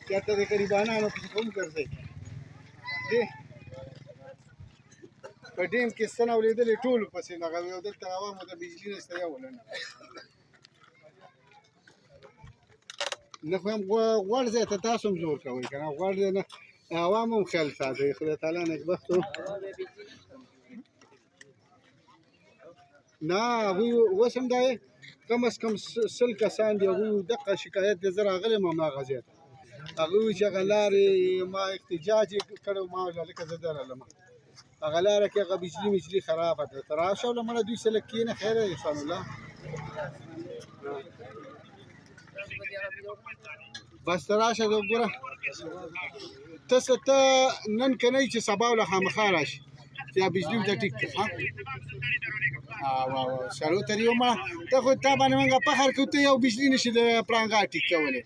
چېرته د غریبانو پسې کوم ګرځئ په ډیم کې څه نه اورېدلې ټولو پسې دغه یو دلته عوامو ته بجلي نشته یو ولنه نه خو هم غوړ ځای ته تاسو هم زور کوئ که نه غوړ ځای نه عوام هم خیال ساتئ خدای تعالی نېکبخت و نه هغوی اوس هم دا کم از کم 100 کسان دي هغوی دغه شکایت دی زه راغلی یم هماغه ځای ته هغوی وایي چې هغه لارې ما احتجاج یې کړی ما ویل هلکه زه درغلم هغه لاره کې هغه بجلي خرابه ده ته راشه وله مړه دوی سره کښېنه خیر دی احسان الله بس ته راشه د ګوره ته نن که نه یې چې سبا وله خامخا راشي چې دا بجلي ته ټیک کړه سړو ته دې ومړه ته خو تا باندې موږ فخر کوو ته یو بجلي نشي د پړانګا ټیک کولی